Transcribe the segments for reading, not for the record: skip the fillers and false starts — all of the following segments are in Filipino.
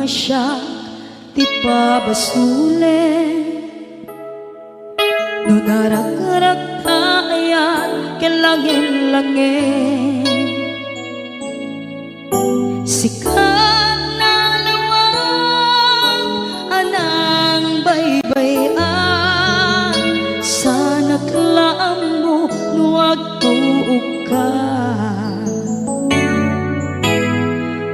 mga siya ti pabasulen. No narak-rak tayan kelangin-langin, sikat na lawag anang baybayan. Sana klaam mo nuwag tuog ka,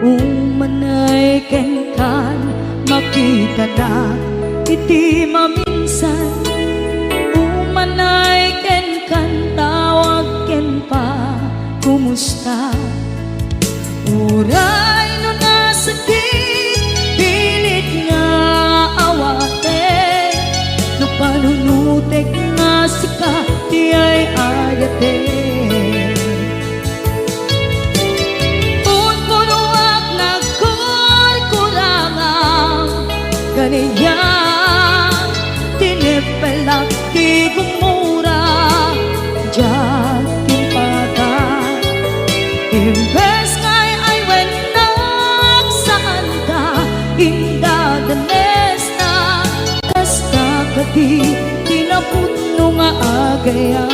umanay ken kan makita na iti maminsan. Umanay ken kan tawag ken pa kumusta. Uray no nasakit pilit nga awate, no panunutek nga sika di ay ayate. Unpunuak nagkurkurangang ganyan, tinipelak di gumura diyan timpagan. Imbes kay ay wenak saan ka indadanes na, kasta ka di tinaputno nga agayan.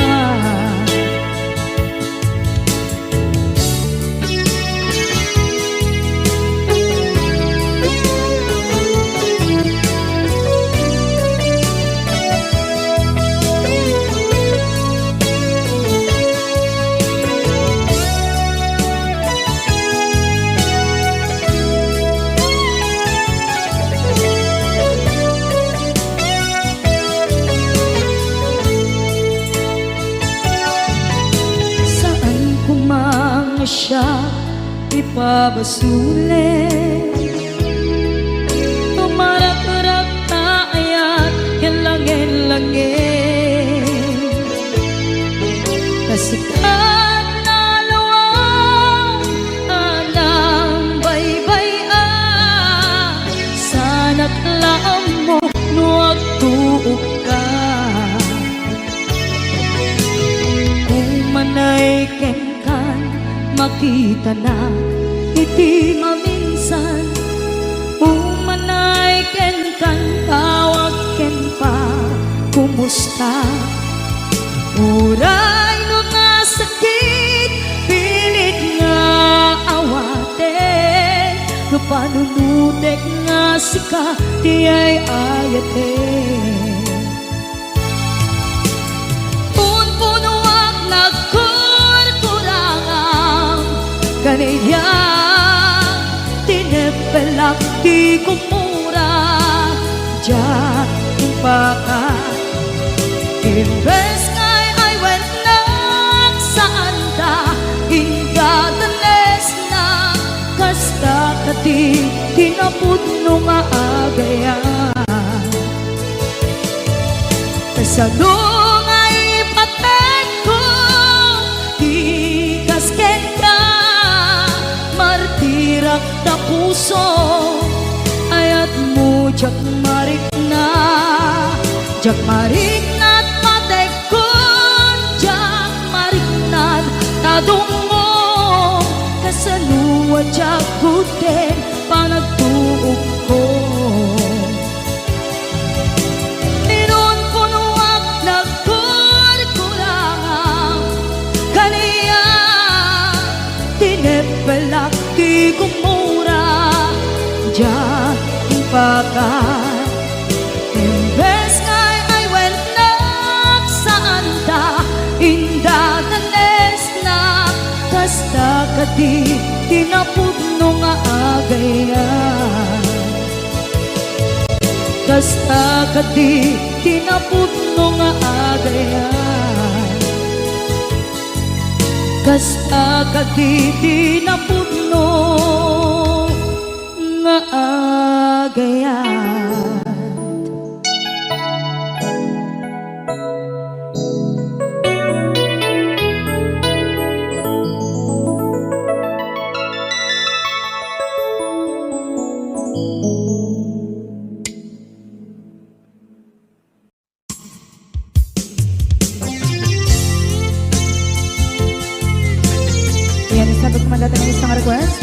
Siya ipabasulen, tumarak-rak tayan kelangin-langin, kasikat na lawang anang baybayan. Sana klaam mo nuwag tuog ka, umanay ken makita na iti maminsan. Umanay ken kan tawag ken pa kumusta. Uray no nasakit pilit nga awate, no panunutek nga sika di ay ayate. Unpunuak kaniya tinepelak di kumura diyan timpakan. Imbes kay ay wenak saan ta indadanes na, kasta ka di tinaputno nga agayan. Kasano nga ipatek ko di kasken ka, martirak na puso ayat mo jak marik na. Jak marik na't matekon, jak marik na't tadong mo, kasanuwa jak kuten panagtuog ko. Inunpunuak nagkurkurangang kaniya, tinepelak di kumura diyan timpakan. Imbes kay ay wenak saan ta indadanes na, kasta ka di tinaputno nga agayan. Kasta ka di tinaputno nga agayan. Kasta ka di tinaputno nga agayan. Yan, sabi ko mandatang isang request.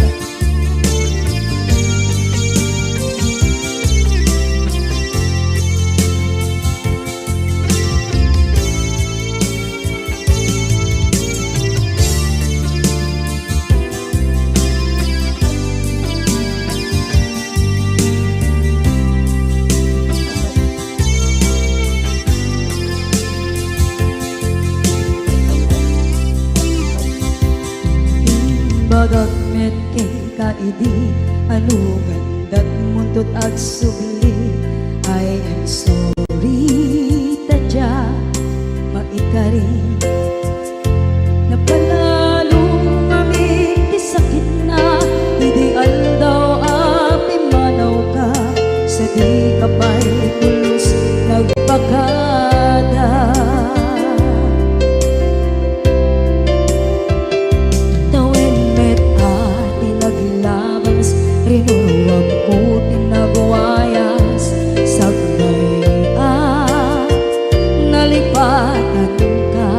idi anugan dat muntot ag subli. I am sorry tadya maikari napanalo ngami ti sakit na idi aldaw api manaw ka sa di kapay pulos nagpagada. Tawin met ati naglabas rinuwag ko tinagwayas sagnay nalipatan ka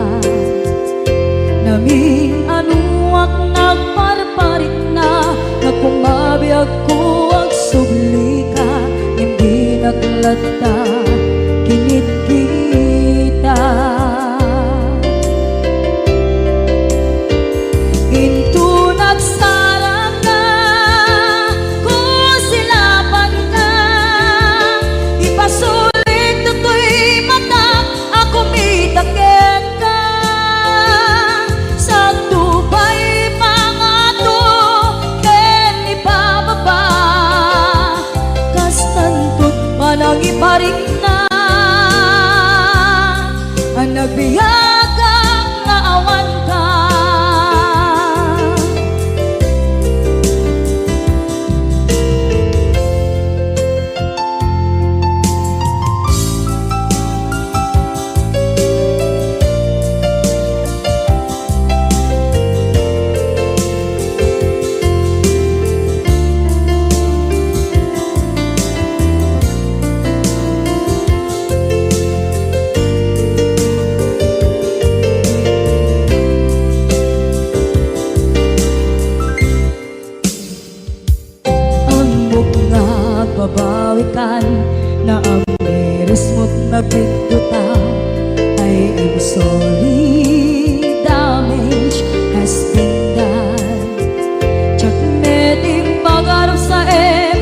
namin anuak nagparparit na nagkumabiyag ko ang subli ka hindi naglata kinit kita into nagsarap ka kung silapan ka ipasulit to'y mata ako mitakit ka sa tupay mga to ken ipababa kastantot manang iparik na ang nagbiyagang naawan ka. Babawikan na ang meres mo't nagpigduta. I am sorry, damage has been done. Tsak meting pagarap sa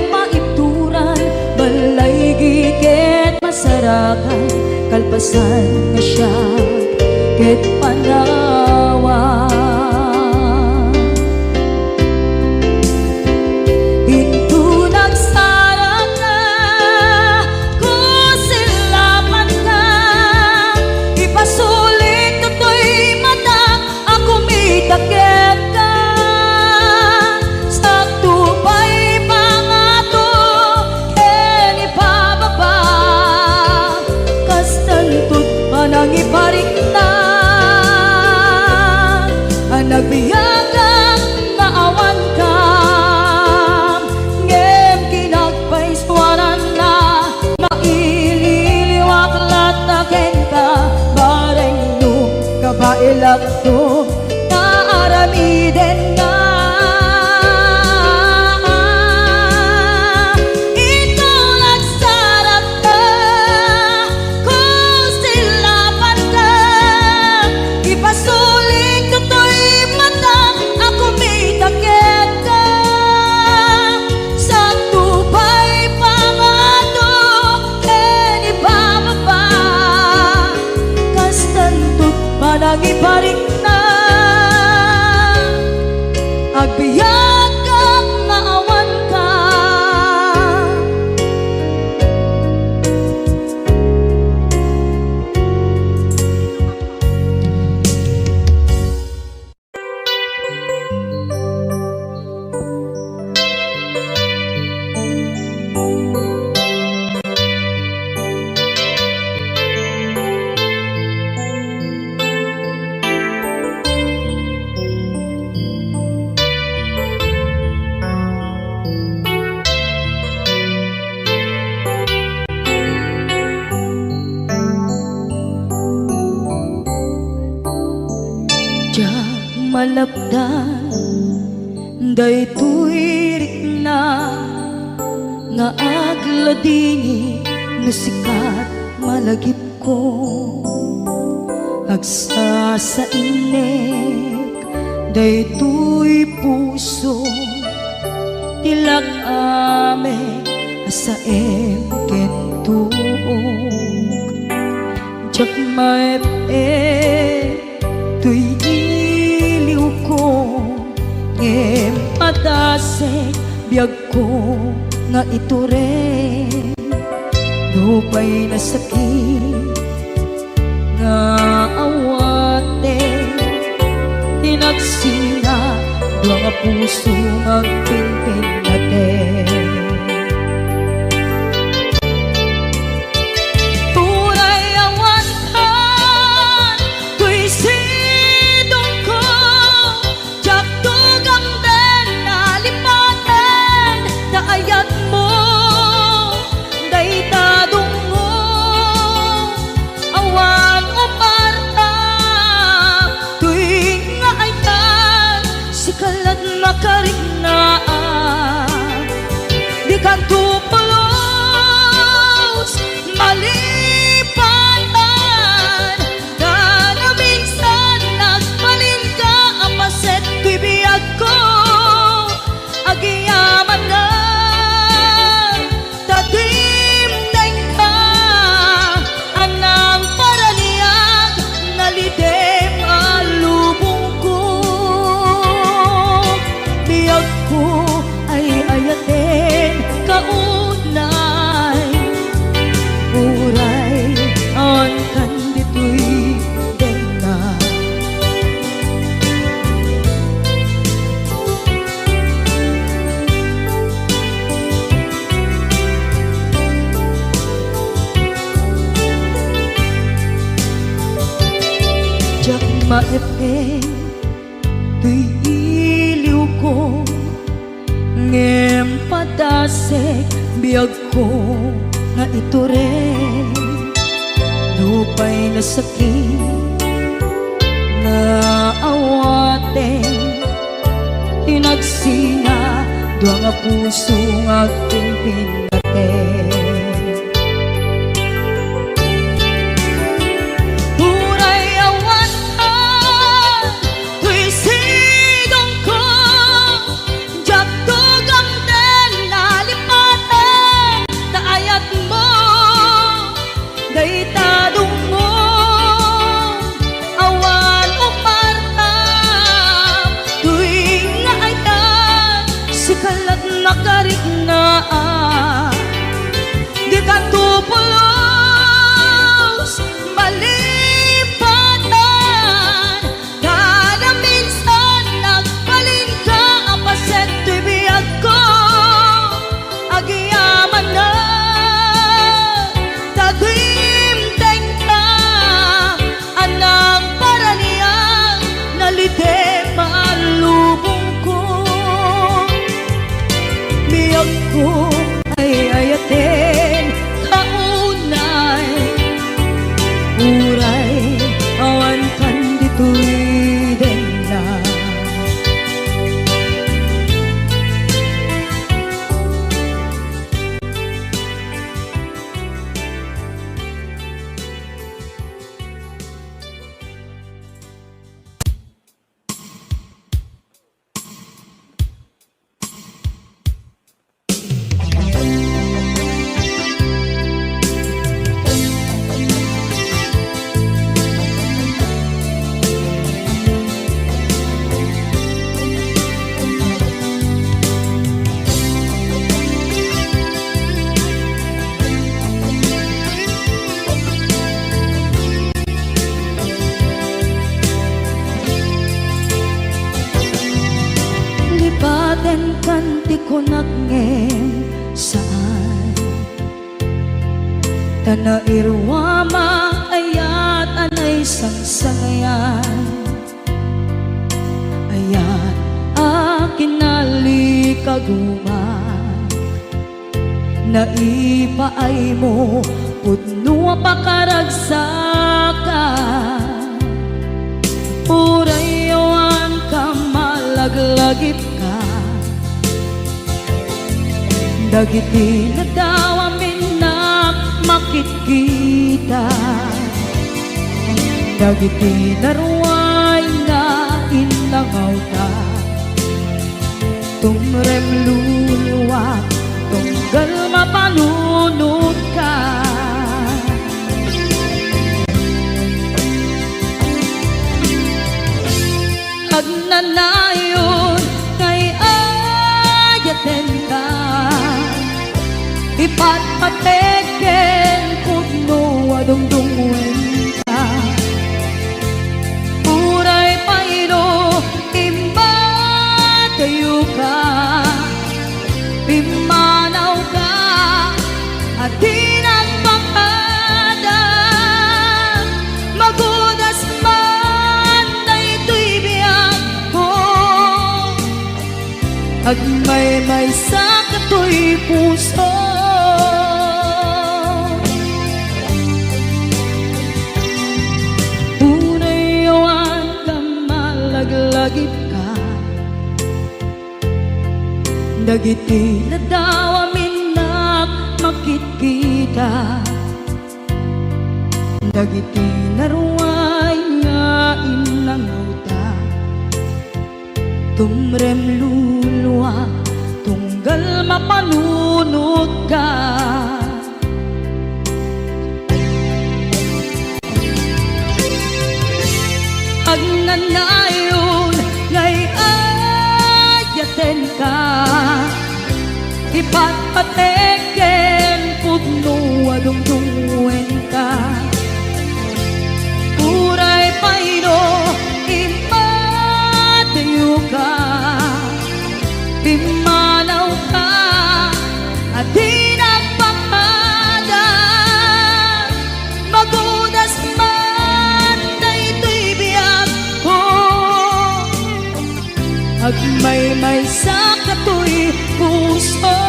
maipturan balay gigit masarakan kalpasan na siya ket panawa. Iparik na ang nagbiyagang naawan ka ngem kinagpaiswanan na maililiwak lataken ka bareng nung kabailak to naaramiden na. Manang iparik na agbiyak kang naawan ka. Malapdan daytoy rikna nga agladini no sikat malagip ko agsa sa inek daytoy puso tilak ame asaem ken tuog jak maep tuy iliw ko ngem at padasig biyag ko nga ito rin Lupay na sakit nga awate Tinagsinga mga puso magpinpin natin Makarinaan Di ka tupulos malipatan Na minsan nagbalin ka apaset bibiyag ko Agiyaman na Tadimdeng ka Anang paraniyag Nalidem alubong ko Biyag ko ay ayatin kaunay Uray ang kandito'y dena Diyak maepeng Tuy iliw ko Ngem padasig biyag ko nga ito rin Lupay na sakit na awate Tinagsinga dua nga puso nga pinpinate Makarinaan Di ka tupulos malipatan Kada minsan nagbalin ka apaset bibiyag ko Agiyaman na Tagimdeng ka Anang paraniyang Nalidem alubong ko Biyag ko ay ayatin kaunay Uray awan kan dito'y dena Lipaten kanti ko nagngem saan Tanairwama ayat anay sangsangayan Ayat akin nalikaguma Naipaay mo pudno pakaragsakan Urayawan ka malaglagip ka Dagiti na daw amin na makikita Dagiti naruay na inlangaw ta Tumrem luluwak tunggal mapalunod ka Agnanayon kay ipatpateken pudno adungdungwen ka uray paino imba tayo ka pimanaw ka at di nagpakada magudas man na ito'y biyak ko agmay-may sa kato'y puso unay yawan ka malaglagip ka dagiti na daw amin na makikita dagiti naruay nga inangauta tumrem luluwa tunggal mapanunod ka agnanayon ngay ayaten ka ipatpateken pudno adungdungwen ka uray paino imatayo ka pimanaw ka at di nagpakada magudas man na ito'y biyak ko agmay-may sa kato'y puso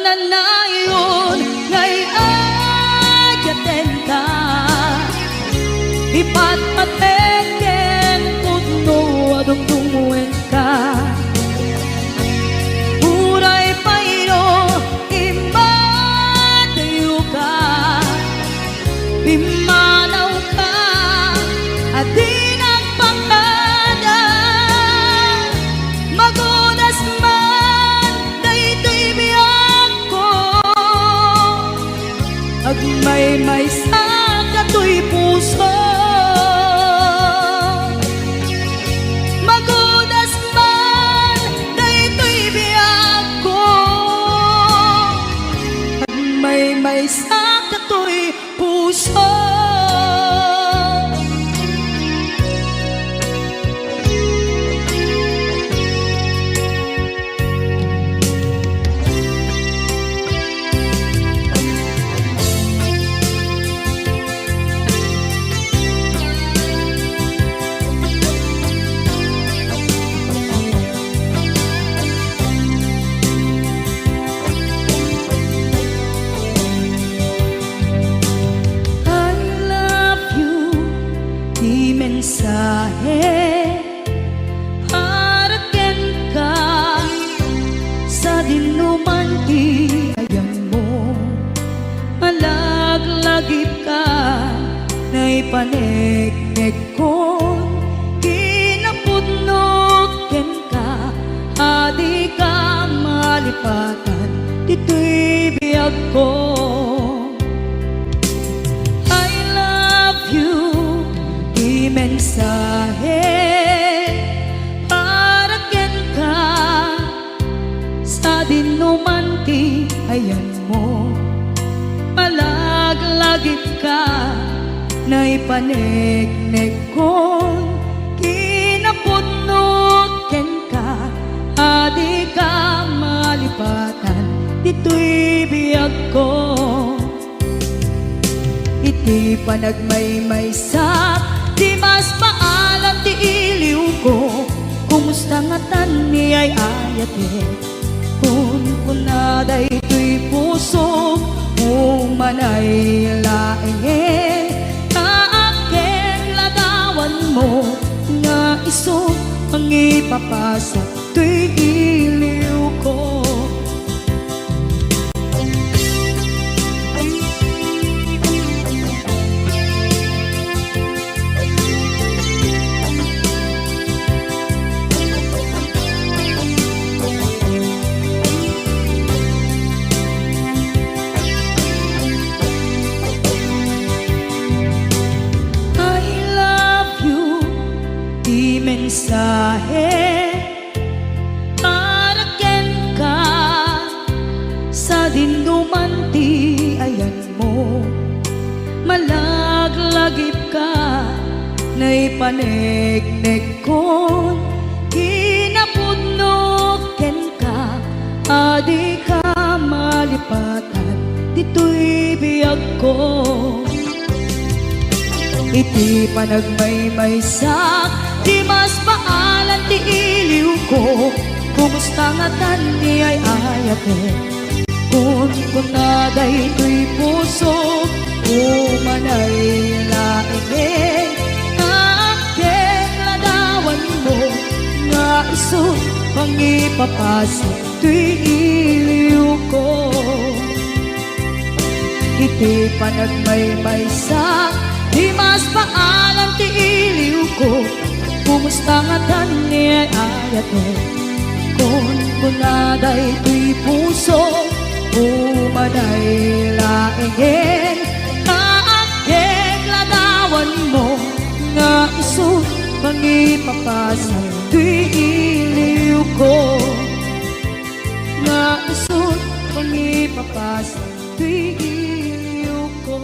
agnanayon ngay ayaten ka ipatpateken pudno adungdungwen ka uray paino imatayo ka pimanaw ka at di nagpakada magunas man na ito'y biyak ko agmay-may sa kato'y puso magudas man na ito'y biyak ko agmay-may sa kato'y puso mensahe haraken ka sa dinuman ti ayang mo malaglagip ka na ipaneknek ko kinapudnot ken ka adi ka malipatan dito'y biyag ko mensahe haraken ka sa dinuman ti ayan mo malaglagip ka na ipaneknek ko kinapudnot ken ka adi ka malipatan dito'y biyag ko iti panagmay-may sa di mas paalam ti iliw ko kumusta nga tan ni ay ayate kun kunaday to'y puso umanay laeng kaaken lagawan mo nga iso ang ipapasa to'y iliw ko ka naipanegnek kon kinapudno ken ka adi ka malipatan dito'y biyag ko iti panagmaymaysak di mas paalan ti iliw ko kumusta nga tani ay ayate kun kunaday to'y puso umanay laing akeng ladawan mo nga iso pangipapasok to'y iliw ko iti panagmaymaysak di mas paalan ti iliw ko kumusta nga tani ay ayate kun kunaday to'y puso umanay laing kaakeng ladawan mo nga iso pangipapasok to'y iliw ko nga iso pangipapasok to'y iliw ko.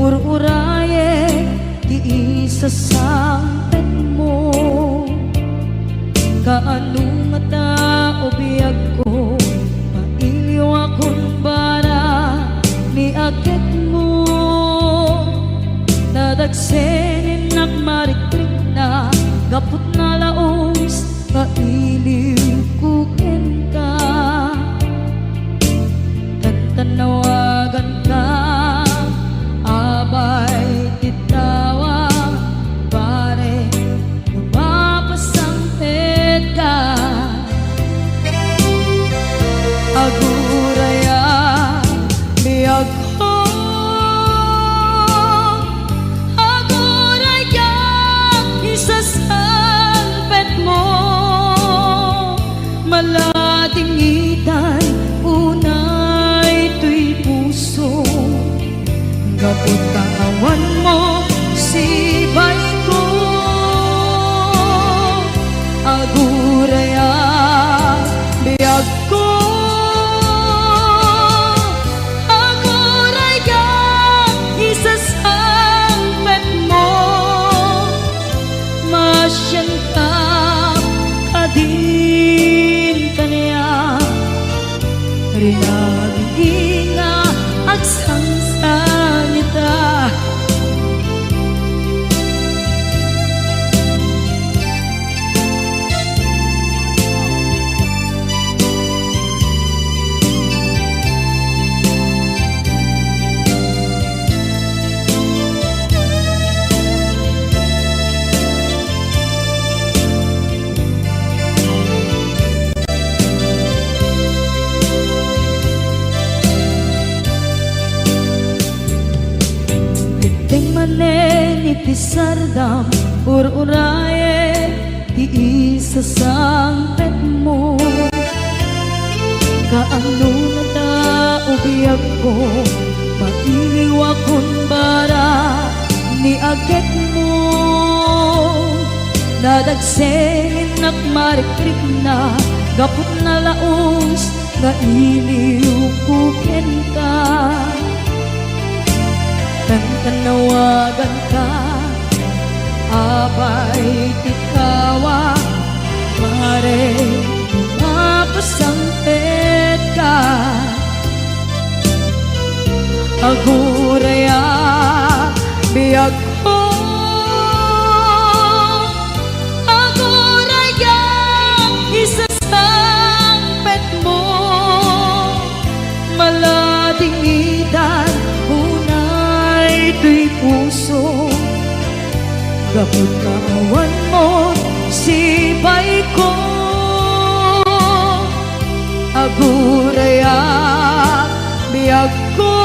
Ur-uraye di isa sampet mo kaano nga tao biyag ko mailiw akong bara ni akit mo nadagsenin nagmarikrik na gapot na laos mailiw kukin ka tantanawagan ka abay titawa pare lumapasangpet ka aguraya biyag ko aguraya isasangpet mo malatingitan unay to'y puso kapag kaawan mo sibay ko aguraya biyag ko aguraya isasangpet mo masyan ka kadin kaniya rinaging nga agsangsan ita iti sardam ur-uraye di isa sangpet mo kaano na tao biyag ko mailiw akong bara ni agit mo nadagsenin nagmarikrik na gapot na laos nga iliw kukin ka tanawagan ka abay tikawa pare mapasangpet ka aguraya biyag ko aguraya isasangpet mo malatingitan to'y puso kapag kaawan mo sibay ko aguraya biyag ko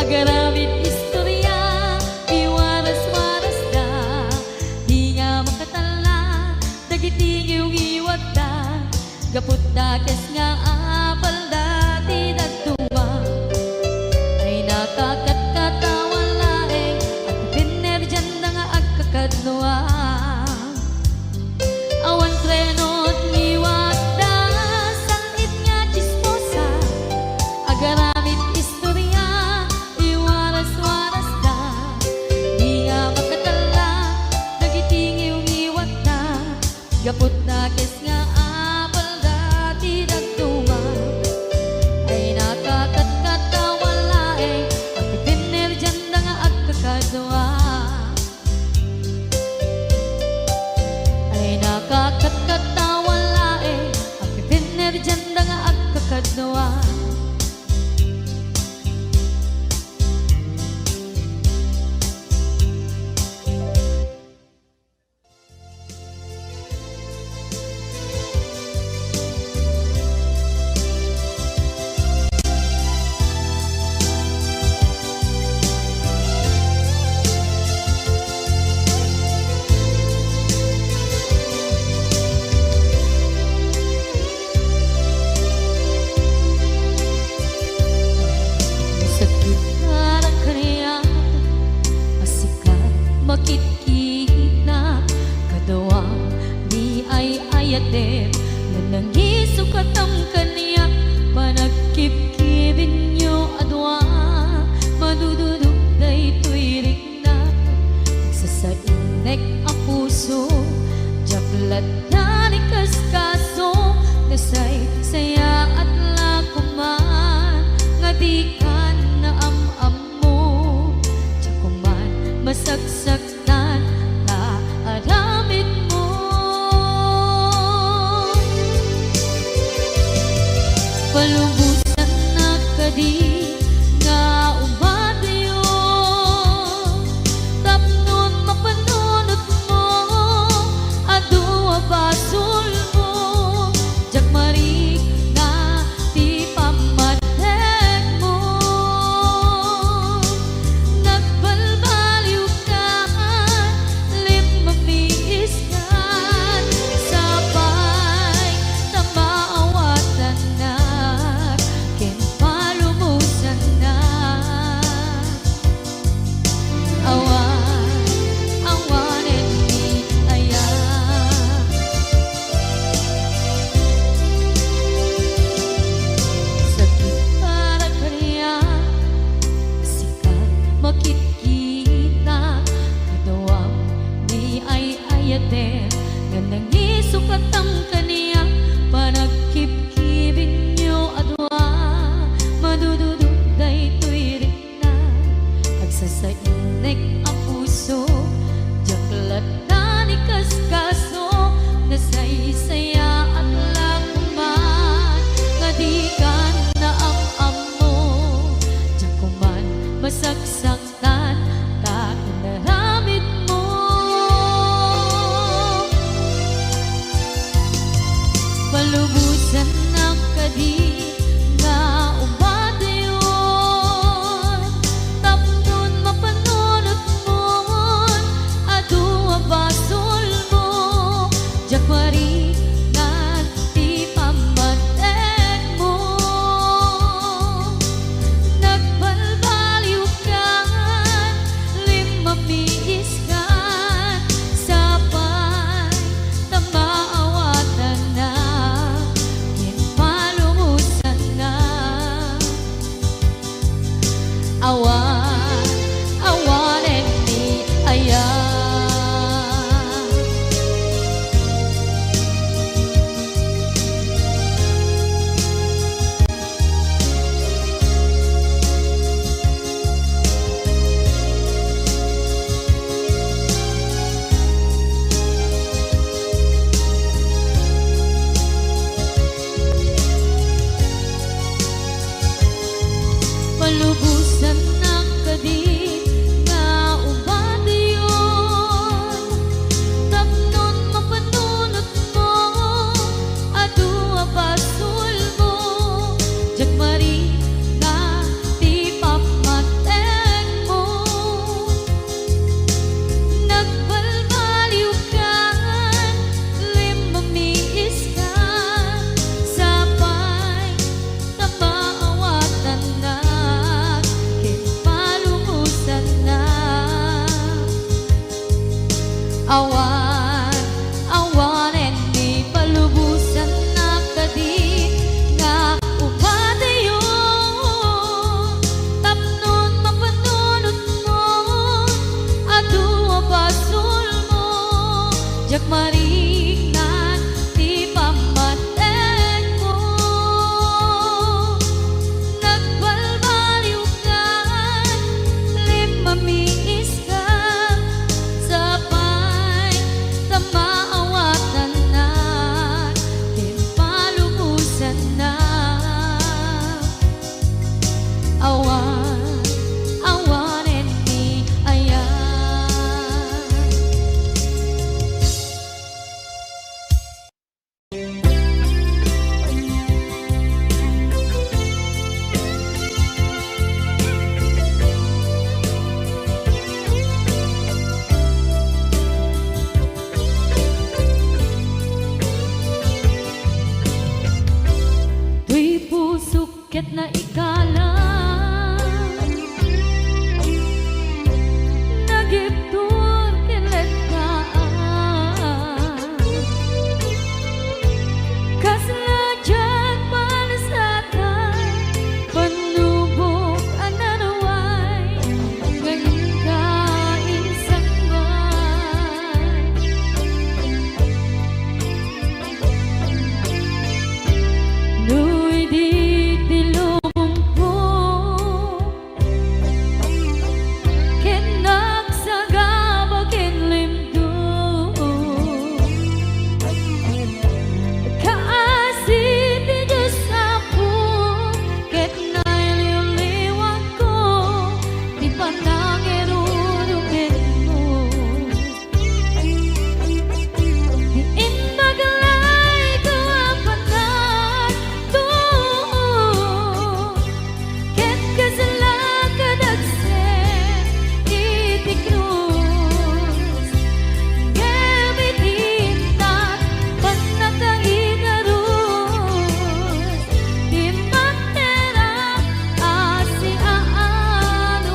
agaramid istorya, iwaras-waras da, di nga makatala, dagiti yung iwat da, gapot da kes nga apal dati dagtuma, ay nakakatkatawa laeng, at piner dyan na nga agkakadnoa. Awan trenot ngiwat da, sangit nga chismosa, agaramid istorya, iwaras-waras da, di nga makatala, dagiti yung iwat da, gapot na kes nga apal dati dagtuma, ay nakakatkatawa laeng, at piner dyan na nga agkakadwa. Ay nakakatkatawa laeng, at piner dyan na nga agkakadwa. Sakit parang kaniya, asikat makitkita, kadawang di ay ayater, nanangisukat ang kaniya, panagkipkibin nyo adwa, madududog na ito'y rikna, nagsasainek ang puso, jaklat na ni kaskaso, nasay saya at lakuman, nga di ka na am-am mo, jakuman masagsaktan na aramid mo. Palubusan na kadi nga umadayo, tapnon mapanunot mo, adua basol mo, jakmarik na di pamatek mo. Nagbalbaliw ka, limamiis ka, sabay na maawatan na, ken palumusan na. Awan, awanen ni aya, sakit para kaniya, asikat makitkita, kadawang di ay ayater, nga nangisukat ang kaniya, panagkipkibin nyo adwa, madududog na ito'y rikna, agsasainek ang puso, jaklat na ni kaskaso, nasaysaya at lakuman, nga di ka na am-am mo, jakuman masagsaktan, ta inaramid mo. Palubusan na kadi nga umadayon, tapnon mapanunot mo, adua basol mo, jakwari jak maringnan ti pamatek mo. Nagbalbaliw ka, limamiis ka, sabay tamaawatan na, timpalubusan na. Awan, awanen ni ayan. Tuy pusok ket na ikala, nagiptur kilet kaan, kaslajat malasatan, panubok anaraway, ngayon ka insangman. Nu'y di tilubong ko, ken nagsagaba ken limdo, kaasi ti Diyos ako, ket nailiwliwag ko, di panangirurugin mo. Diin maglay ko apanan to, ket kasalakadagsen iti krus. Gamitintak panakaidarus, di matera asi aanos.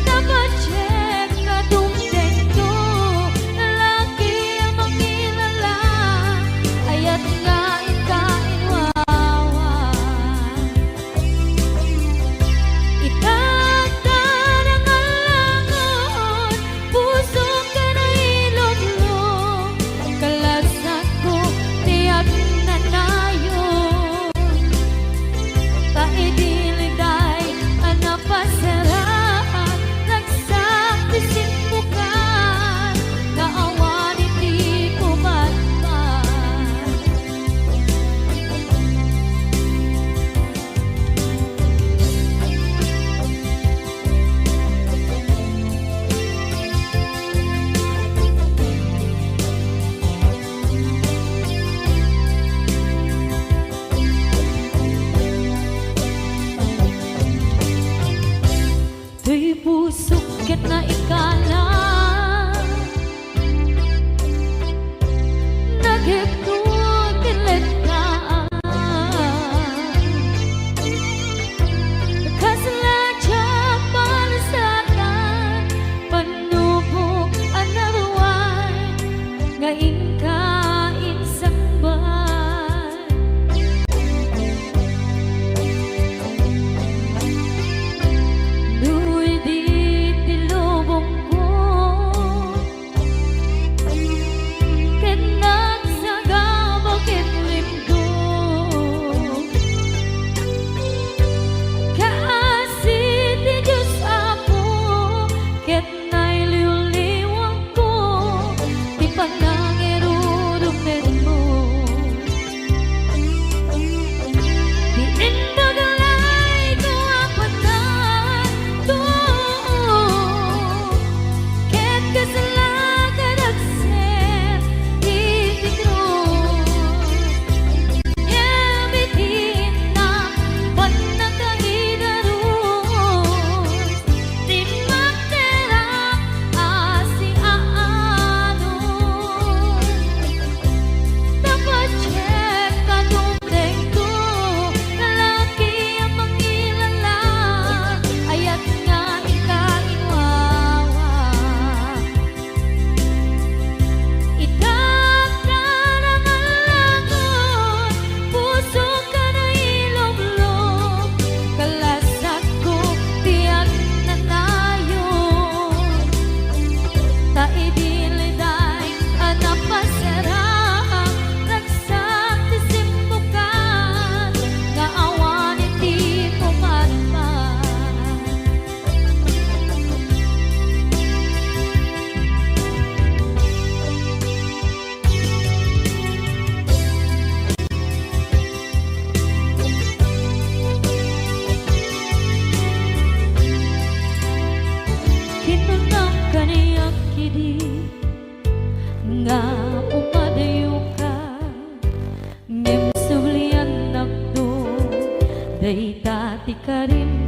Napachek ka dumden ko, lalaki ang makilala, ayat kain wawa. Itagtan ang alangon, puso ka na iloglong, kalasat ko tiyak na nayon. Taidiliday ang napasarahan, nagsakrisin mo ka, kaawan iti kumatman. Tuy pusok ket na ikala, nagiptur kilet kaan, kaslajat malasatan, panubok anaraway, ngayon ka insangban. Nu'y di tilubong ko,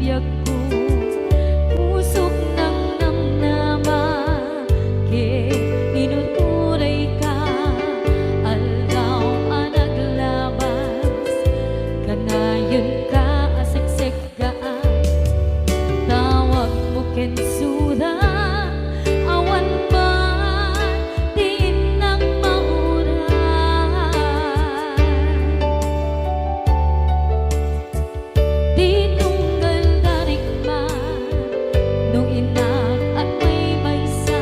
biyag ko pusok ng namnama ke inuturay ka aldaw ang naglabas kanayon ka aseksek gaan tawag mo kensura awan pa din ng mauran di tunggal darigman nung inak at may maysa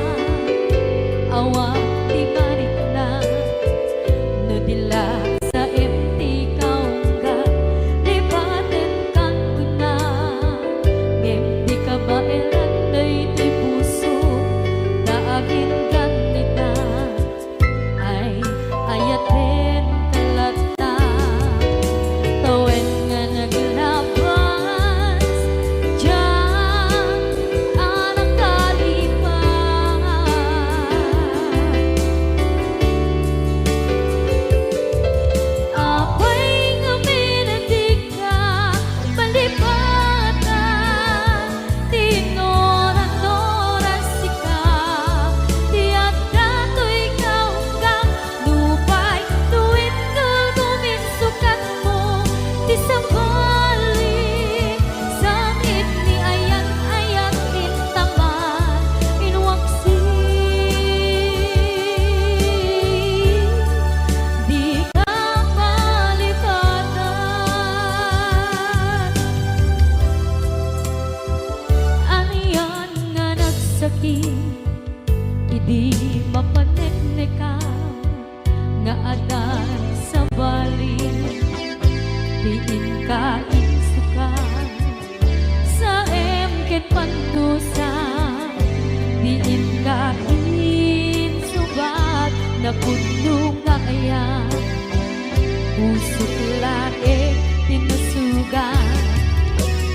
awa di marik na no dila sa empty kaungga lipaten kan kuna ngem di ka ba elan daytoy puso daagin ganita ay ayaten kalata tawen nga naglabas diyan anang kalipas apay nga minadig ka palipatan tinoran-noran sika tiyak dato'y kaungga lupay tuwid kul guminsukat mo ti sabali sakit ni ayan-ayan intaman inwaksi di ka palipatan aniyan nga nagsakit idi mapaneknekan nga adan sa bali diin ka insukan sa emket pantusa diin ka insubat na puno nga ayan usok lae tinusugan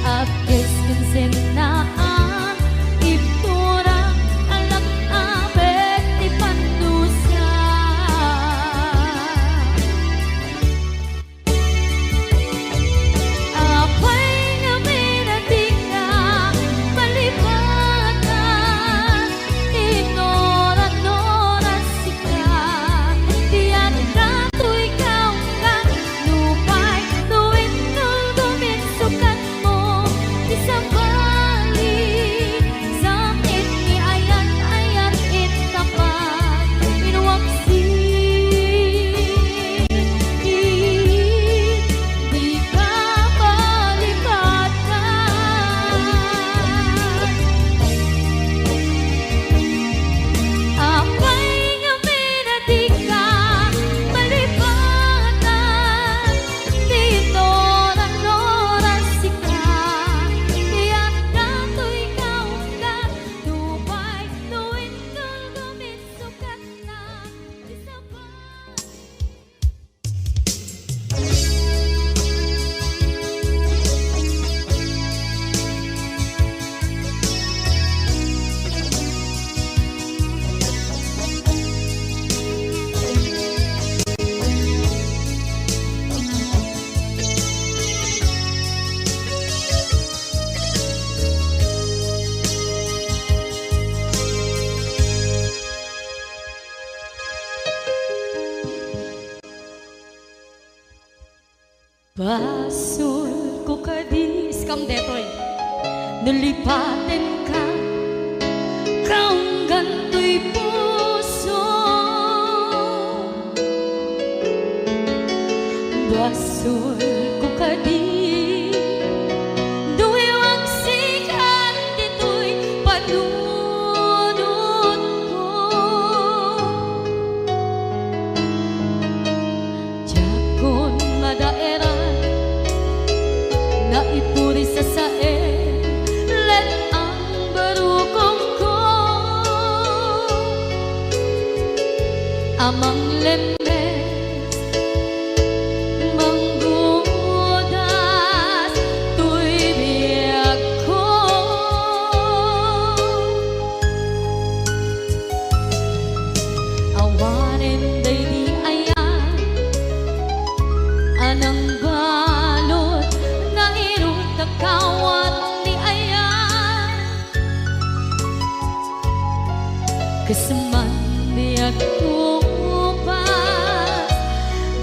apkes kinsenaan iptura alak abet ti pandusa apay nga minatig ka palipatan tinoran-noran sika tiyak dato'y kaungga lupay tuwid kul guminsukat mo ti sabali sakit ni ayan-ayan intapan inwaksi di ka palipatan apay nga minadig ka palipatan tinoran-noran sika tiyak dato'y kaungga lupay tuwid kul guminsukat na ti sabali Basul ko kadis kam detoy nalipaten ka kaunggan to'y puso basul ko kadis duwag sikat dito'y panunod ko jakon madaeran na ipuri sa sae let ang barukong ko amang lemes manggudas tuy biyag ko awanen day di ayan anang balot na irong takawat Kasaman di ako upas,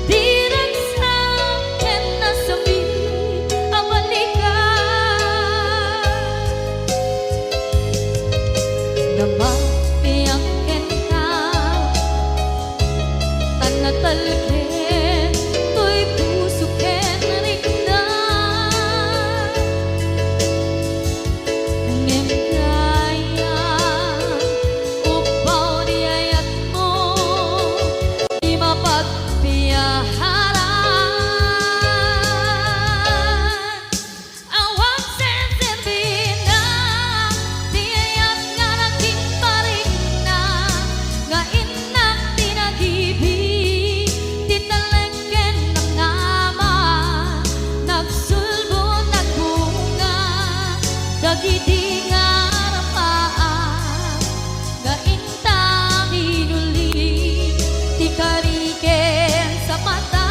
di nagsakin na sabi ang balikan. Na mapiangkin ka, tanatalkin, to'y pusukin rin na. Ngem kaya upaw di ayat mo, di mapagpiyaharan. Awang sensibi na, di ayat nga naging paring na, nga inak tinagibig, titalengken ng naman, nagsulbo nagbunga, dagidi nga rapaan, nga intang inuli, ti kariken sa mata,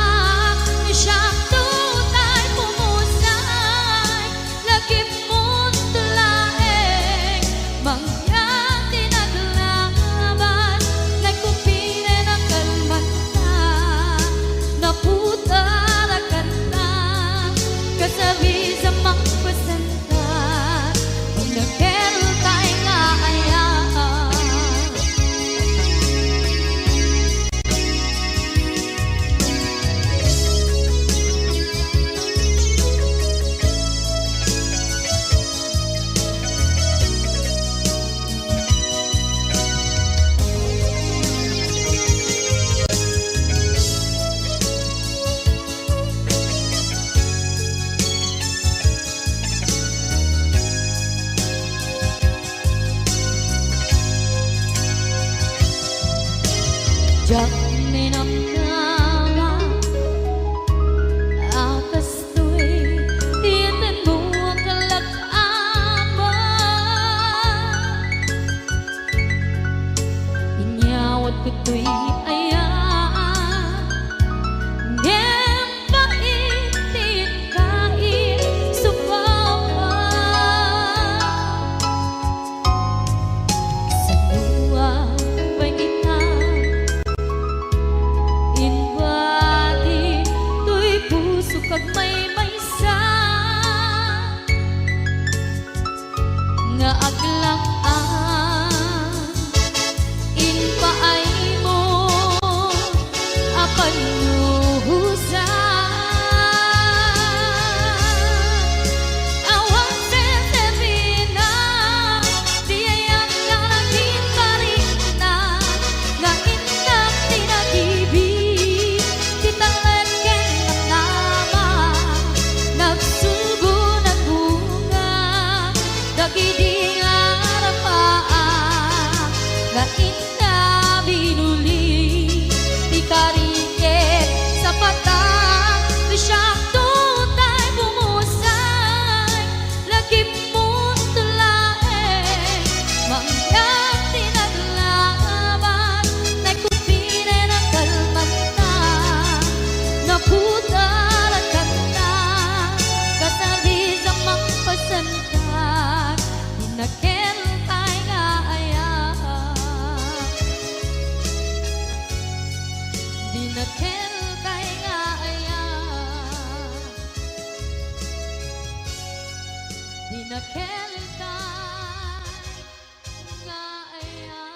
ni siyang tutay pumusay, lagip mo't tulaeng, mangyang tinaglaban, nagkupine ng kalmata, naputa na kanta, kasabi sa magpasanta, nagkel tayo nga ayaan. Diyak minamnama, akas to'y tiyatin mo ang kalag-aman. Inyawat ko to'y ayaan, ngem paitin kain subawan. Sa luwa ba'y inbati, to'y puso kag may maysa, nga aglang-an, inpaay mo, apan nuhusan. Awang sensibi na, di ayat nga naging paring na, nga inak tinagibig, titalengken ng naman, nagsulbo ng bunga, dagidi nga rapaan, nga ina binuli, di kariken sa mata, di siyang tutay pumusay, lagip mo't tulaeng, mangyang tinaglaban, nagkupine ng kalmanta, naputa ang kanta, kasabi sa magpasanta, dinakil tayo nga ayaan. Dinakil tayo nga ayaan. Dinakil tayo nga ayaan.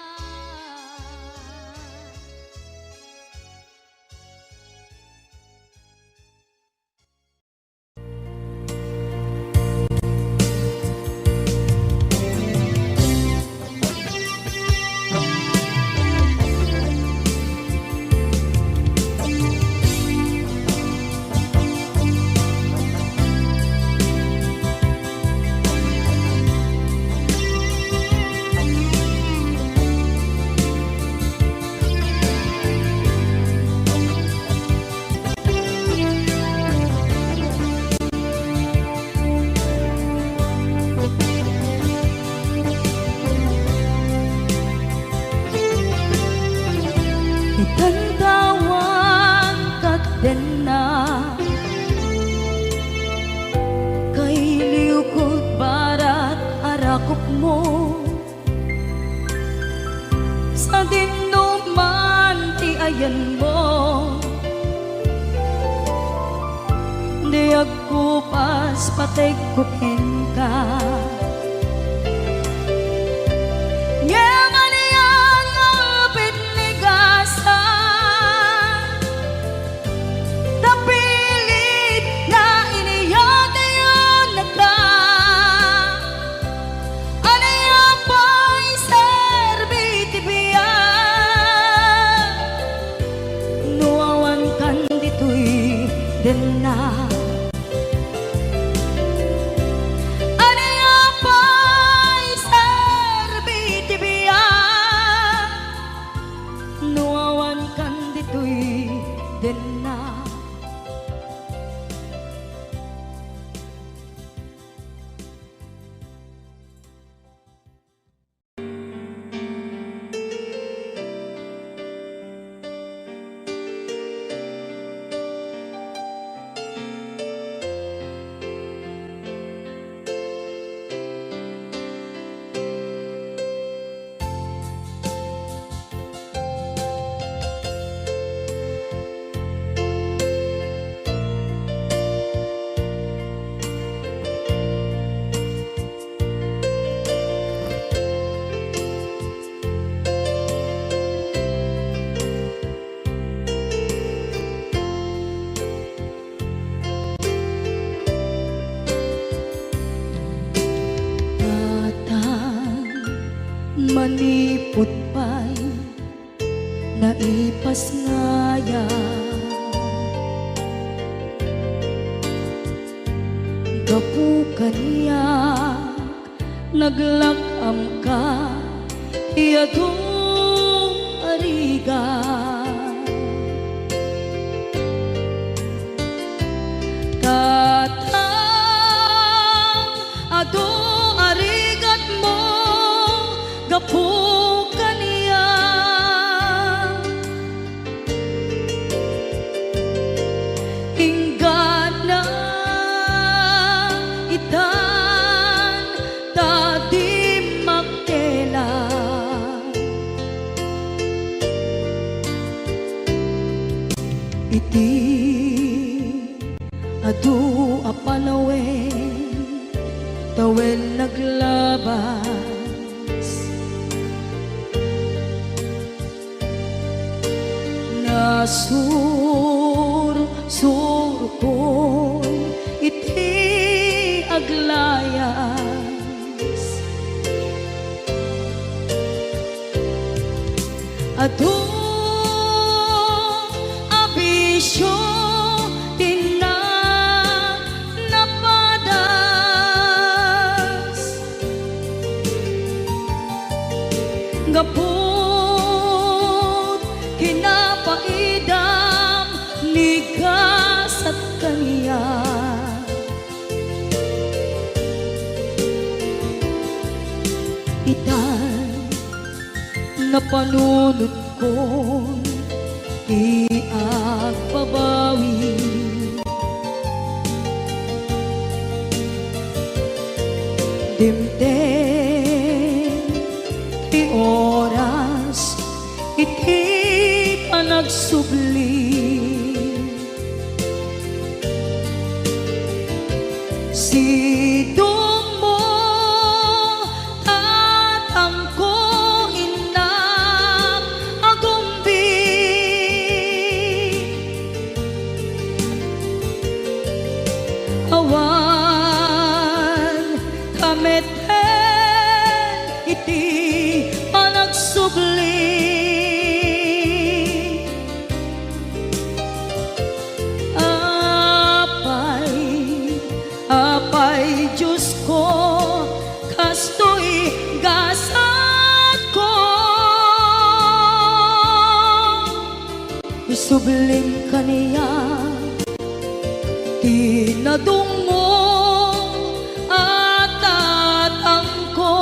Itantawan ka na, kay liukod barat arakop mo, dinuman ti ayan mo, di agkupas patay kupin ka. Ngamaniyang apit ni gasa, tapilit na iniyatayon na ka. Anaya pa'y serbiti biya, nuawan kan dito'y din na. Manipot pa'y naipas ngaya, gapukan niya naglakam ka iyadong ariga. Katang ado arigat mo gapukan niya, hinggad na itan tadi magtela. Iti adu apanawen tawen naglabas, sur ko iti aglayas. Adu abisyo tina napadas, gapot kinapaidam nigas at kaniya. Itan na panunod ko di agbabawi, dimden ti oras iti panagsubli. Sidong mo tatangko inang agumbi, awan kameten iti panagsubli. Apay Diyos ko, kastoy gasat ko, isubling kaniya tinadong mo at tatangko.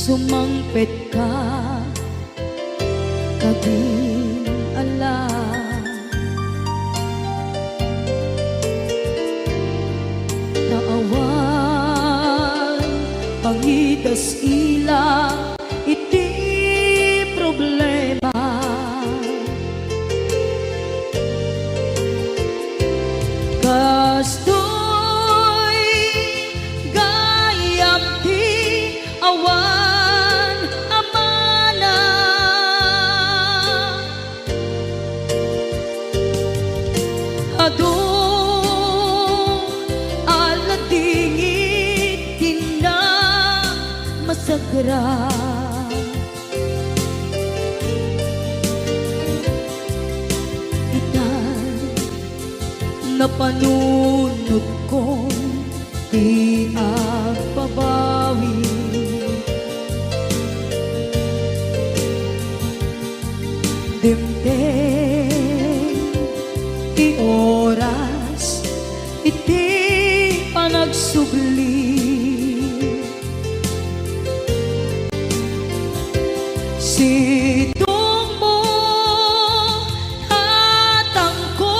sumangpet ka, kabing ala. Naawan, pangitas ila, iti problema. Kastoy gayam ti awan amana, adong aladingit tina masagra. Napanunod kong di agpabawi, dimdeng ti oras iti panagsubli. Sidong mo hatangko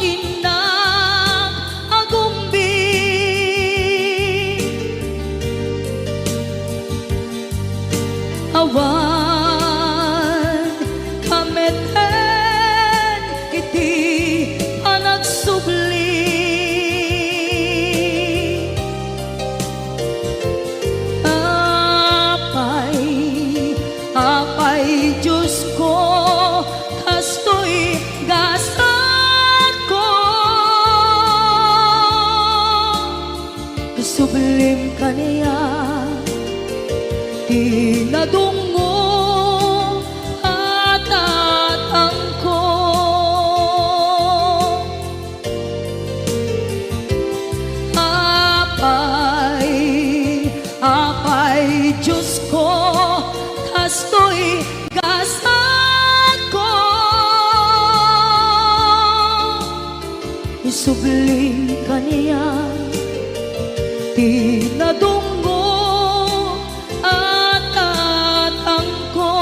ina agumbi, awan kameten iti panagsubli. Apay Diyos ko, kastoy gasat ko, sublim ka niya, tinadungo at atang ko. Apay Diyos ko, kastoy gasat ko, isubling ka niya, tinadunggo at atang ko.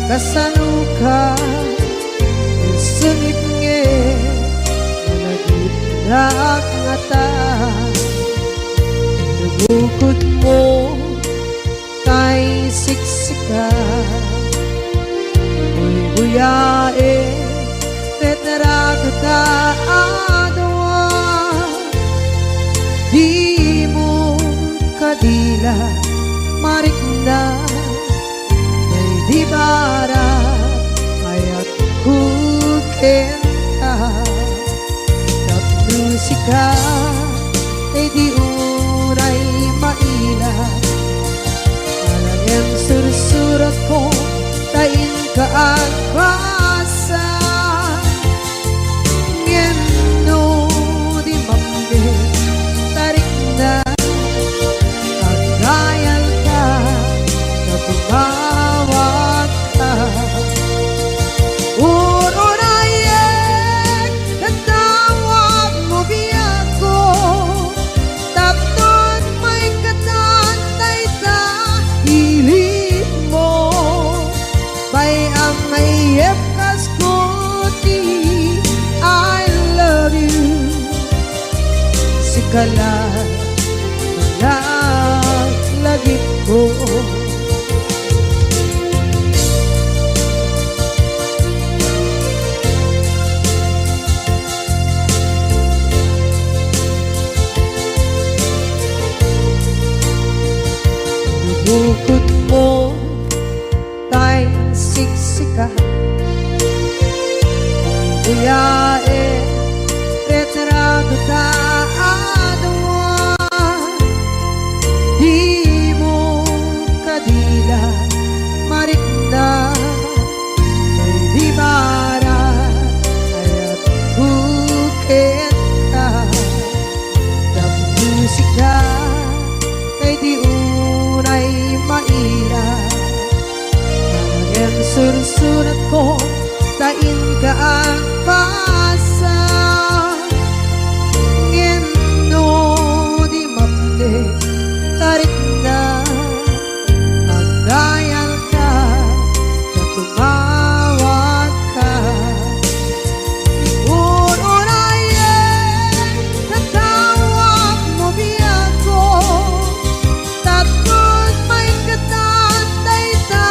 Kasaluka sengit nge Managit na ngata Nabukod mo kay siksika Uy buyae Tetrago ta adwa Di mo kadila marikna Di bara ayat kukenta Tap musika ay di uray maila Alayang sursurat ko tain ka at basa Ngeno di mamde tarik na Kagayan ka na tumawag Ururayek katawag mo biyako Tapnon may katantay ta Hilit mo Bay ang mayep kaskuti I love you Sikala lagit ko Bukod mo tay siksika Buyae retrado ta adwa Di mo kadila marikna May di bara ayat bukit ka Dam musika kay di unay maila Kayang sursurat ko tain ka ang pasa Ngeno di mamde tarik na Ang dayal ka na tumawag ka Ururayen natawag mo biyako Tapos may katantay ta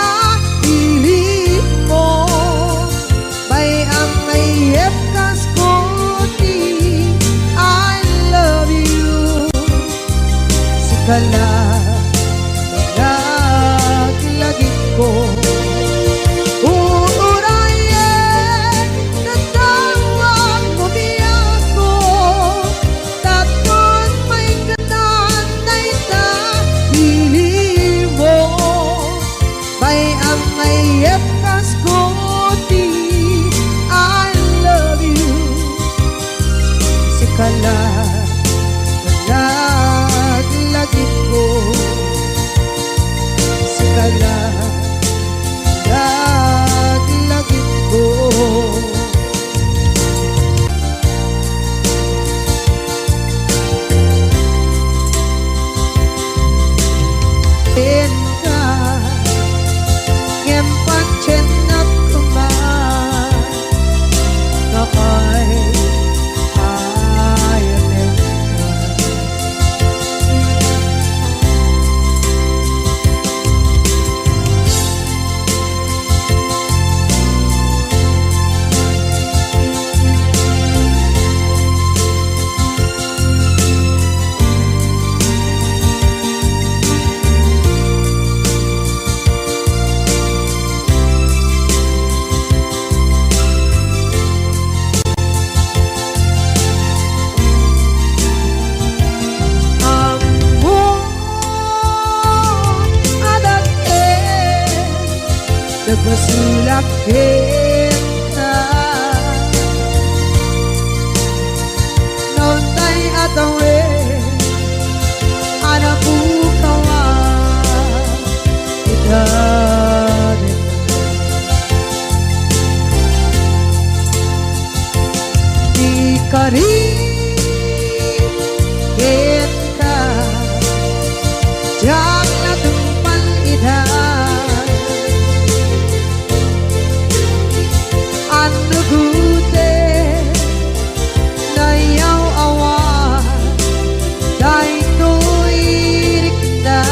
Hilit mo Bay ang mayep kaskuti I love you Sikala Naglagit ko Uurayen Natawag mo biyako Tapos may katantay ta Hilit mo Bay ang mayep kaskuti I love you Sikala naglagit ko Sikala naglagit ko Ka Ngempan chenap kuman Nakay ayaw nagmasulak kita. Noon tay atawe, anak bukawa, kita din. Di ka rin kita, diyak na tumpal ita. Ano gute na yaw awa, dahil ko'y rikna.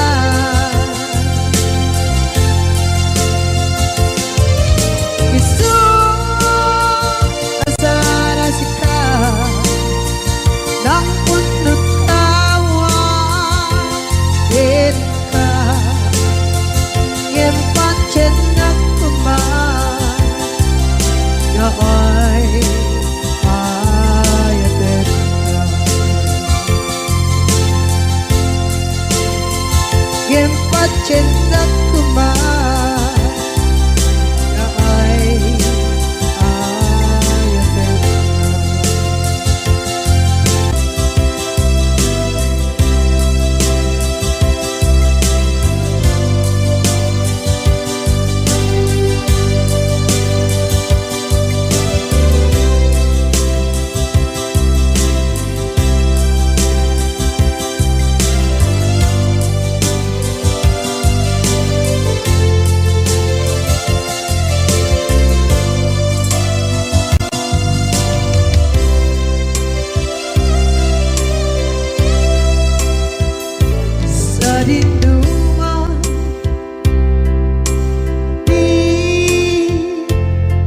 Gusto asara sika ng punot kawa, ka ngem pancen na kumain na ay ayaten ka. Ngem pancen na kumain na ay ayaten ka. Sa dinduman, di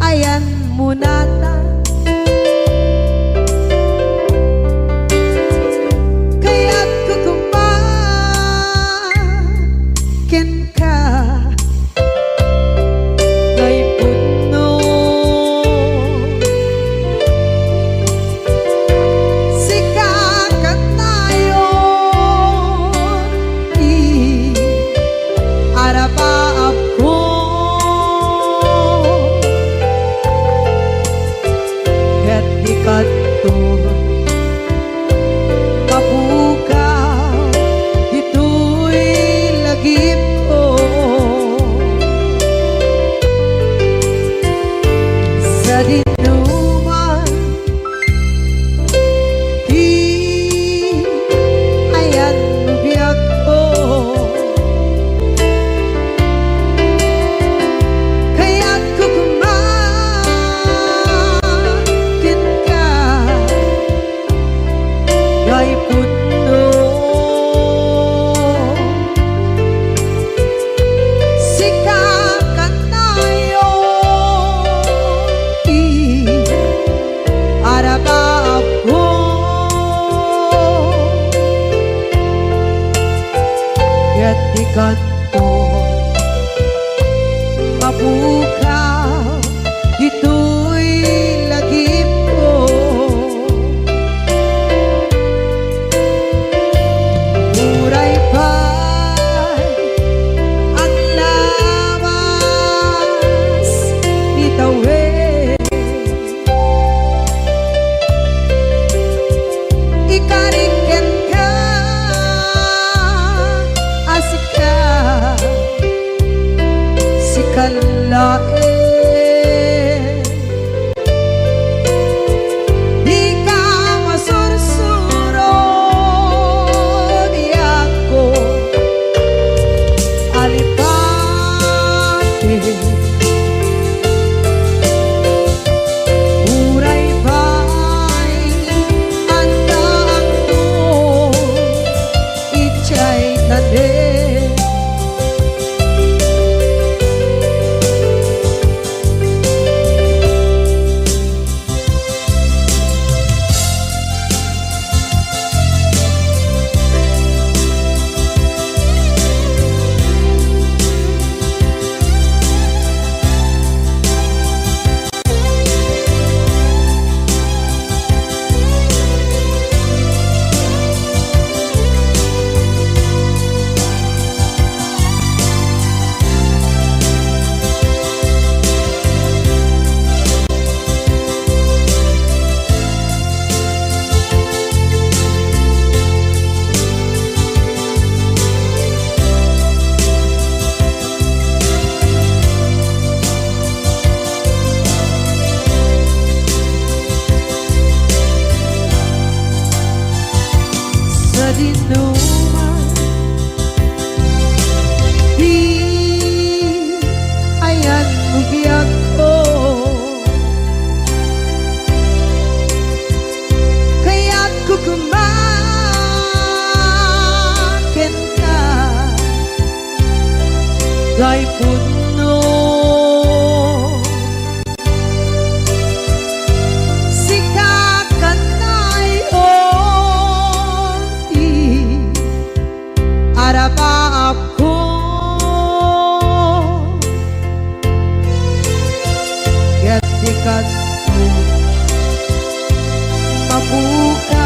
ayan mo nata. Kaya't kukumakin ka kay puno. Sikakan tayo arabaab ko. Ket di kanto mabukaw, ito'y lagip ko. Sa dinuman, di ayan mo biyak ko. Kaya't kukumakin ka kay puno. Sikakan tayo arabaab ko. Kaya't di kanto mabukaw, ito'y lagip ko. Muray pa'y ang lawas ni tawe. Ikariken ka, asik ka, sikalae. Di ka masursuro, di ako alipate. Muray ba'y andaan ko, itsa'y tanin. bukas.